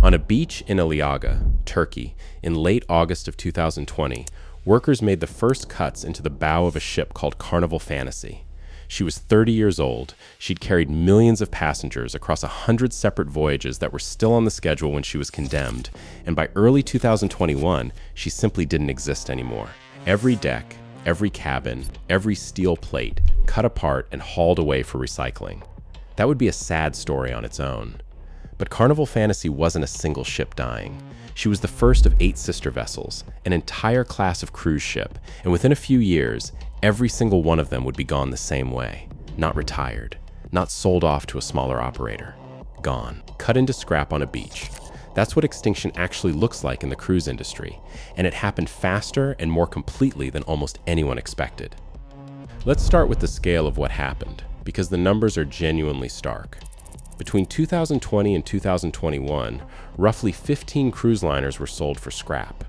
On a beach in Aliaga, Turkey, in late August of 2020, workers made the first cuts into the bow of a ship called Carnival Fantasy. She was 30 years old. She'd carried millions of passengers across 100 separate voyages that were still on the schedule when she was condemned, and by early 2021, she simply didn't exist anymore. Every deck, every cabin, every steel plate, cut apart and hauled away for recycling. That would be a sad story on its own. But Carnival Fantasy wasn't a single ship dying. She was the first of 8 sister vessels, an entire class of cruise ship, and within a few years, every single one of them would be gone the same way. Not retired, not sold off to a smaller operator. Gone. Cut into scrap on a beach. That's what extinction actually looks like in the cruise industry, and it happened faster and more completely than almost anyone expected. Let's start with the scale of what happened, because the numbers are genuinely stark. Between 2020 and 2021, roughly 15 cruise liners were sold for scrap.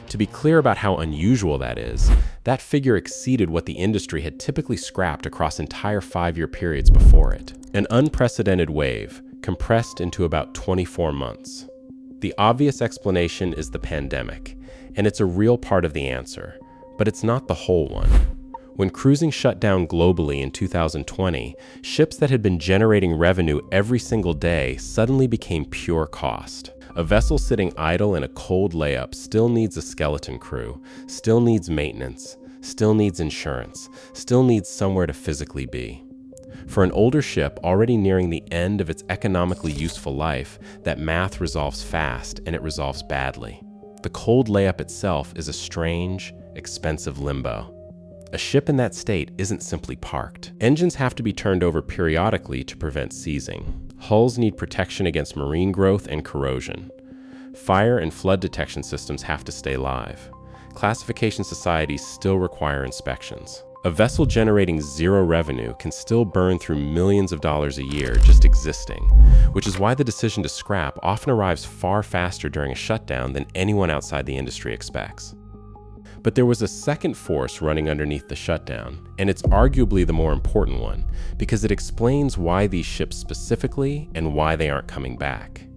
To be clear about how unusual that is, that figure exceeded what the industry had typically scrapped across entire 5-year periods before it. An unprecedented wave, compressed into about 24 months. The obvious explanation is the pandemic, and it's a real part of the answer, but it's not the whole one. When cruising shut down globally in 2020, ships that had been generating revenue every single day suddenly became pure cost. A vessel sitting idle in a cold layup still needs a skeleton crew, still needs maintenance, still needs insurance, still needs somewhere to physically be. For an older ship already nearing the end of its economically useful life, that math resolves fast and it resolves badly. The cold layup itself is a strange, expensive limbo. A ship in that state isn't simply parked. Engines have to be turned over periodically to prevent seizing. Hulls need protection against marine growth and corrosion. Fire and flood detection systems have to stay live. Classification societies still require inspections. A vessel generating zero revenue can still burn through millions of dollars a year just existing, which is why the decision to scrap often arrives far faster during a shutdown than anyone outside the industry expects. But there was a second force running underneath the shutdown, and it's arguably the more important one, because it explains why these ships specifically and why they aren't coming back.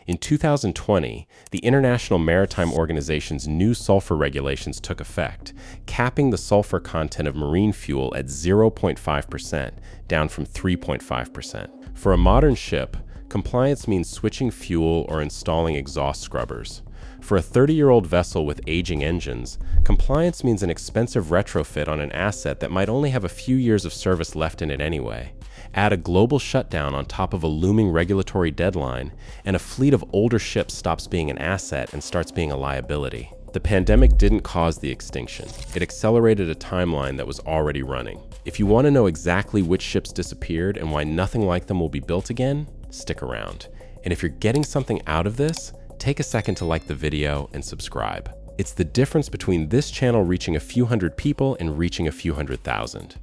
In 2020, the International Maritime Organization's new sulfur regulations took effect, capping the sulfur content of marine fuel at 0.5%, down from 3.5%. For a modern ship, compliance means switching fuel or installing exhaust scrubbers. For a 30-year-old vessel with aging engines, compliance means an expensive retrofit on an asset that might only have a few years of service left in it anyway. Add a global shutdown on top of a looming regulatory deadline, and a fleet of older ships stops being an asset and starts being a liability. The pandemic didn't cause the extinction. It accelerated a timeline that was already running. If you want to know exactly which ships disappeared and why nothing like them will be built again, stick around. And if you're getting something out of this, take a second to like the video and subscribe. It's the difference between this channel reaching a few hundred people and reaching a few 100,000.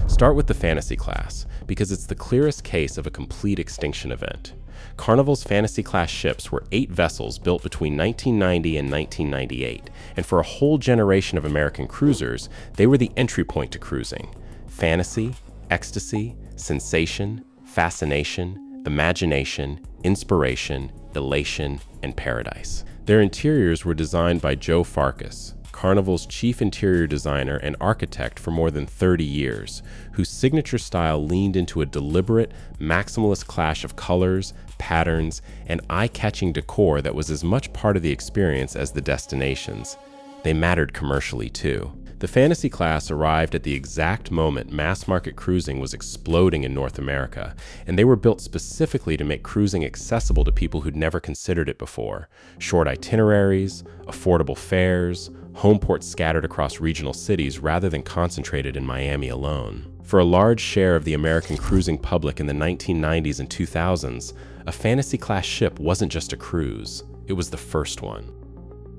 Start with the Fantasy class, because it's the clearest case of a complete extinction event. Carnival's Fantasy class ships were 8 vessels built between 1990 and 1998, and for a whole generation of American cruisers, they were the entry point to cruising. Fantasy, ecstasy, sensation, fascination, imagination, inspiration, elation, and paradise. Their interiors were designed by Joe Farkas, Carnival's chief interior designer and architect for more than 30 years, whose signature style leaned into a deliberate, maximalist clash of colors, patterns, and eye-catching decor that was as much part of the experience as the destinations. They mattered commercially too. The Fantasy class arrived at the exact moment mass-market cruising was exploding in North America, and they were built specifically to make cruising accessible to people who'd never considered it before. Short itineraries, affordable fares, home ports scattered across regional cities rather than concentrated in Miami alone. For a large share of the American cruising public in the 1990s and 2000s, a Fantasy-class ship wasn't just a cruise, it was the first one.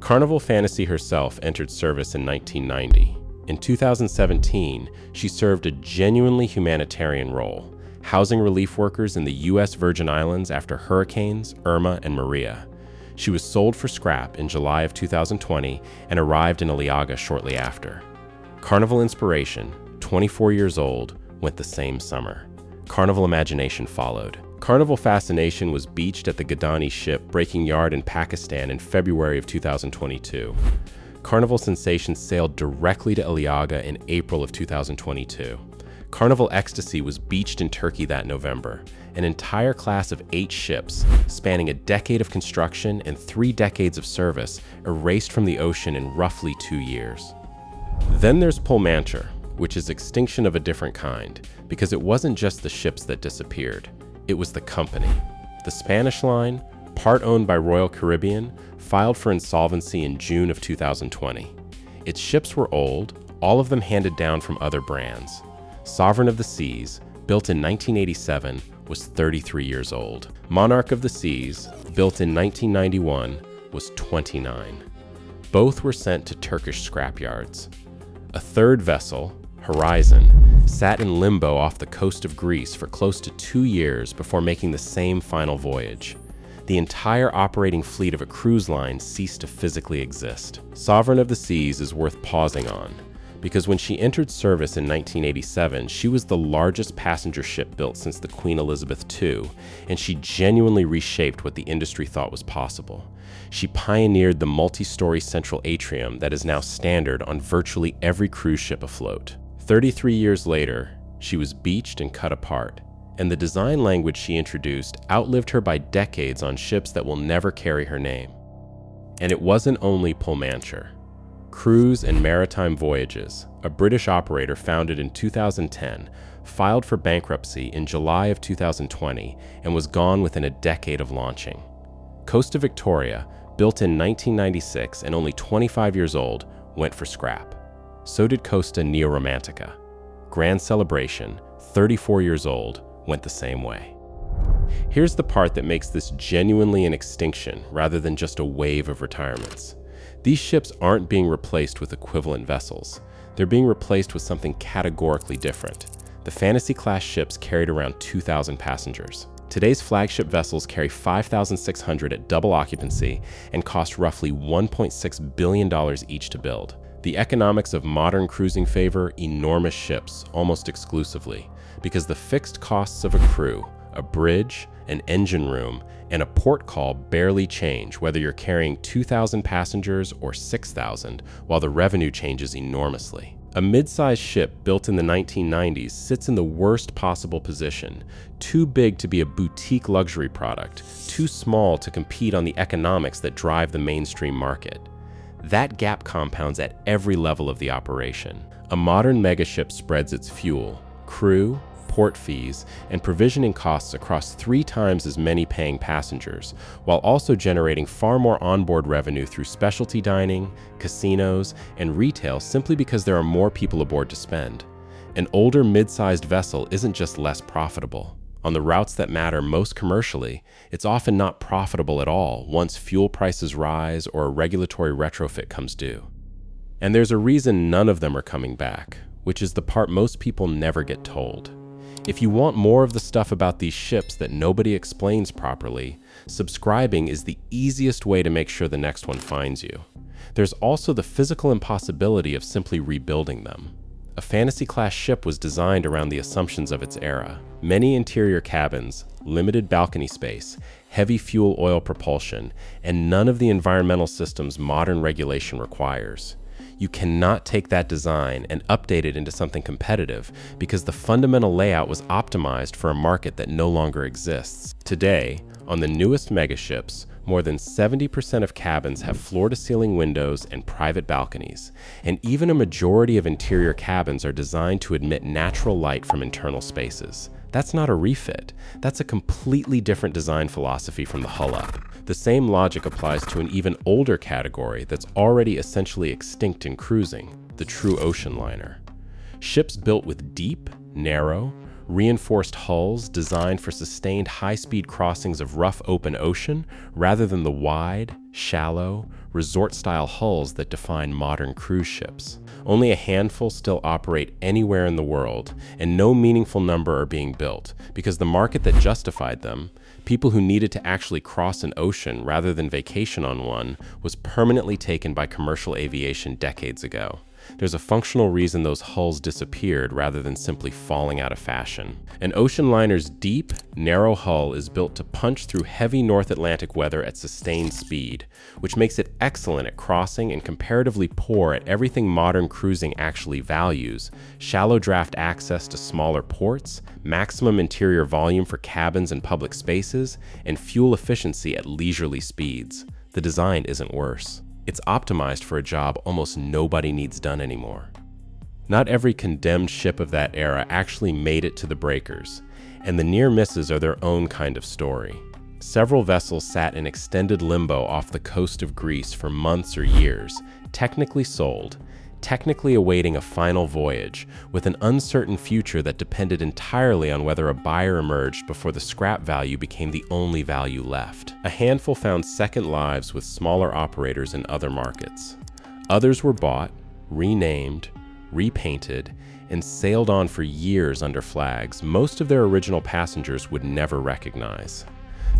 Carnival Fantasy herself entered service in 1990. In 2017, she served a genuinely humanitarian role, housing relief workers in the U.S. Virgin Islands after hurricanes Irma and Maria. She was sold for scrap in July of 2020 and arrived in Aliaga shortly after. Carnival Inspiration, 24 years old, went the same summer. Carnival Imagination followed. Carnival Fascination was beached at the Gadani ship breaking yard in Pakistan in February of 2022. Carnival Sensation sailed directly to Aliaga in April of 2022. Carnival Ecstasy was beached in Turkey that November. An entire class of 8 ships, spanning a decade of construction and 3 decades of service, erased from the ocean in roughly 2 years. Then there's Pullmantur, which is extinction of a different kind, because it wasn't just the ships that disappeared, it was the company. The Spanish line, part owned by Royal Caribbean, filed for insolvency in June of 2020. Its ships were old, all of them handed down from other brands. Sovereign of the Seas, built in 1987, was 33 years old. Monarch of the Seas, built in 1991, was 29. Both were sent to Turkish scrapyards. A third vessel, Horizon, sat in limbo off the coast of Greece for close to 2 years before making the same final voyage. The entire operating fleet of a cruise line ceased to physically exist. Sovereign of the Seas is worth pausing on, because when she entered service in 1987, she was the largest passenger ship built since the Queen Elizabeth II, and she genuinely reshaped what the industry thought was possible. She pioneered the multi-story central atrium that is now standard on virtually every cruise ship afloat. 33 years later, she was beached and cut apart, and the design language she introduced outlived her by decades on ships that will never carry her name. And it wasn't only Pullmantur. Cruise and Maritime Voyages, a British operator founded in 2010, filed for bankruptcy in July of 2020 and was gone within a decade of launching. Costa Victoria, built in 1996 and only 25 years old, went for scrap. So did Costa Neo-Romantica. Grand Celebration, 34 years old, went the same way. Here's the part that makes this genuinely an extinction rather than just a wave of retirements. These ships aren't being replaced with equivalent vessels. They're being replaced with something categorically different. The Fantasy-class ships carried around 2,000 passengers. Today's flagship vessels carry 5,600 at double occupancy and cost roughly $1.6 billion each to build. The economics of modern cruising favor enormous ships almost exclusively, because the fixed costs of a crew, a bridge, an engine room, and a port call barely change whether you're carrying 2,000 passengers or 6,000, while the revenue changes enormously. A mid-sized ship built in the 1990s sits in the worst possible position, too big to be a boutique luxury product, too small to compete on the economics that drive the mainstream market. That gap compounds at every level of the operation. A modern megaship spreads its fuel, crew, port fees, and provisioning costs across 3 times as many paying passengers, while also generating far more onboard revenue through specialty dining, casinos, and retail simply because there are more people aboard to spend. An older mid-sized vessel isn't just less profitable. On the routes that matter most commercially, it's often not profitable at all once fuel prices rise or a regulatory retrofit comes due. And there's a reason none of them are coming back, which is the part most people never get told. If you want more of the stuff about these ships that nobody explains properly, subscribing is the easiest way to make sure the next one finds you. There's also the physical impossibility of simply rebuilding them. A Fantasy-class ship was designed around the assumptions of its era. Many interior cabins, limited balcony space, heavy fuel oil propulsion, and none of the environmental systems modern regulation requires. You cannot take that design and update it into something competitive because the fundamental layout was optimized for a market that no longer exists. Today, on the newest megaships, more than 70% of cabins have floor-to-ceiling windows and private balconies, and even a majority of interior cabins are designed to admit natural light from internal spaces. That's not a refit. That's a completely different design philosophy from the hull up. The same logic applies to an even older category that's already essentially extinct in cruising, the true ocean liner. Ships built with deep, narrow, reinforced hulls designed for sustained high-speed crossings of rough open ocean rather than the wide, shallow, resort-style hulls that define modern cruise ships. Only a handful still operate anywhere in the world, and no meaningful number are being built because the market that justified them, people who needed to actually cross an ocean rather than vacation on one, was permanently taken by commercial aviation decades ago. There's a functional reason those hulls disappeared rather than simply falling out of fashion. An ocean liner's deep, narrow hull is built to punch through heavy North Atlantic weather at sustained speed, which makes it excellent at crossing and comparatively poor at everything modern cruising actually values: shallow draft access to smaller ports, maximum interior volume for cabins and public spaces, and fuel efficiency at leisurely speeds. The design isn't worse. It's optimized for a job almost nobody needs done anymore. Not every condemned ship of that era actually made it to the breakers, and the near misses are their own kind of story. Several vessels sat in extended limbo off the coast of Greece for months or years, technically sold, technically awaiting a final voyage, with an uncertain future that depended entirely on whether a buyer emerged before the scrap value became the only value left. A handful found second lives with smaller operators in other markets. Others were bought, renamed, repainted, and sailed on for years under flags most of their original passengers would never recognize.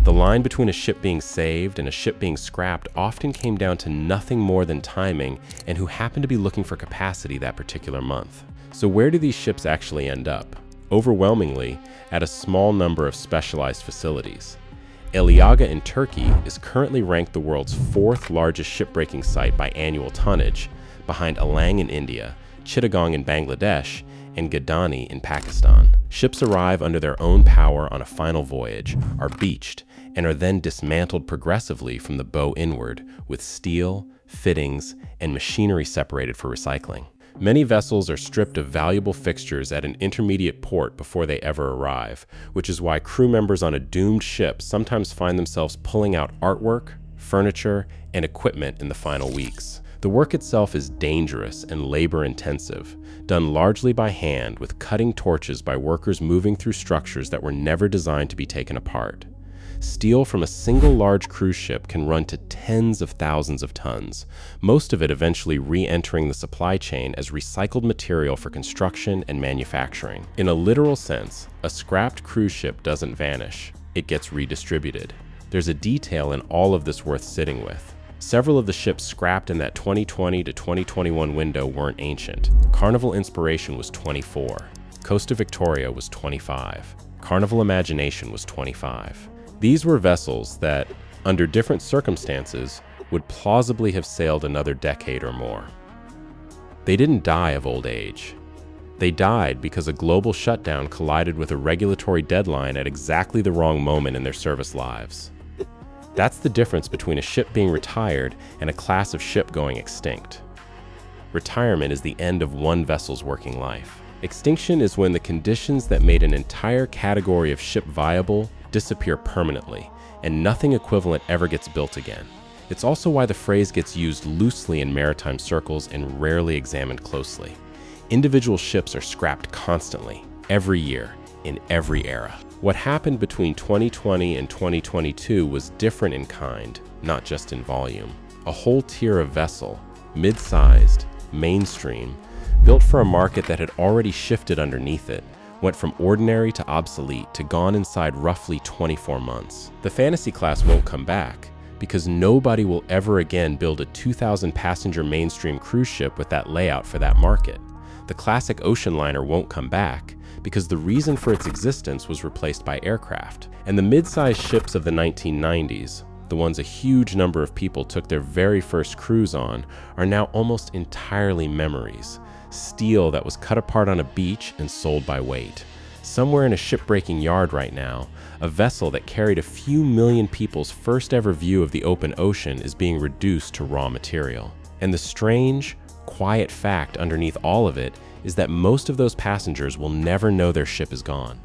The line between a ship being saved and a ship being scrapped often came down to nothing more than timing and who happened to be looking for capacity that particular month. So where do these ships actually end up? Overwhelmingly, at a small number of specialized facilities. Eliaga in Turkey is currently ranked the world's 4th largest shipbreaking site by annual tonnage, behind Alang in India, Chittagong in Bangladesh, and Gadani in Pakistan. Ships arrive under their own power on a final voyage, are beached, and are then dismantled progressively from the bow inward, with steel, fittings, and machinery separated for recycling. Many vessels are stripped of valuable fixtures at an intermediate port before they ever arrive, which is why crew members on a doomed ship sometimes find themselves pulling out artwork, furniture, and equipment in the final weeks. The work itself is dangerous and labor-intensive, done largely by hand with cutting torches by workers moving through structures that were never designed to be taken apart. Steel from a single large cruise ship can run to tens of thousands of tons, most of it eventually re-entering the supply chain as recycled material for construction and manufacturing. In a literal sense, a scrapped cruise ship doesn't vanish, it gets redistributed. There's a detail in all of this worth sitting with. Several of the ships scrapped in that 2020 to 2021 window weren't ancient. Carnival Inspiration was 24. Costa Victoria was 25. Carnival Imagination was 25. These were vessels that, under different circumstances, would plausibly have sailed another decade or more. They didn't die of old age. They died because a global shutdown collided with a regulatory deadline at exactly the wrong moment in their service lives. That's the difference between a ship being retired and a class of ship going extinct. Retirement is the end of one vessel's working life. Extinction is when the conditions that made an entire category of ship viable disappear permanently, and nothing equivalent ever gets built again. It's also why the phrase gets used loosely in maritime circles and rarely examined closely. Individual ships are scrapped constantly, every year, in every era. What happened between 2020 and 2022 was different in kind, not just in volume. A whole tier of vessel, mid-sized, mainstream, built for a market that had already shifted underneath it, went from ordinary to obsolete to gone inside roughly 24 months. The Fantasy class won't come back because nobody will ever again build a 2,000 passenger mainstream cruise ship with that layout for that market. The classic ocean liner won't come back because the reason for its existence was replaced by aircraft. And the mid-sized ships of the 1990s, the ones a huge number of people took their very first cruise on, are now almost entirely memories. Steel that was cut apart on a beach and sold by weight. Somewhere in a shipbreaking yard right now, a vessel that carried a few million people's first ever view of the open ocean is being reduced to raw material. And the strange, quiet fact underneath all of it is that most of those passengers will never know their ship is gone.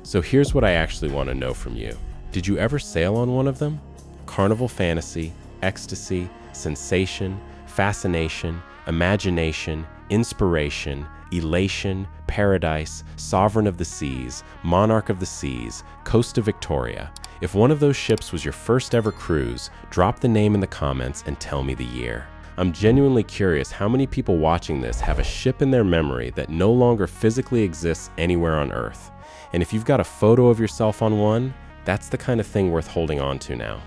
So here's what I actually want to know from you. Did you ever sail on one of them? Carnival Fantasy, Ecstasy, Sensation, Fascination, Imagination, Inspiration, Elation, Paradise, Sovereign of the Seas, Monarch of the Seas, Costa Victoria. If one of those ships was your first ever cruise, drop the name in the comments and tell me the year. I'm genuinely curious how many people watching this have a ship in their memory that no longer physically exists anywhere on Earth. And if you've got a photo of yourself on one, that's the kind of thing worth holding on to now.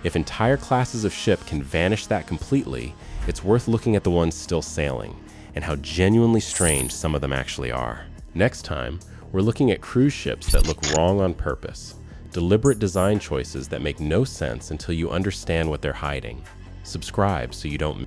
If entire classes of ship can vanish that completely, it's worth looking at the ones still sailing. and how genuinely strange some of them actually are. Next time, we're looking at cruise ships that look wrong on purpose, deliberate design choices that make no sense until you understand what they're hiding. Subscribe so you don't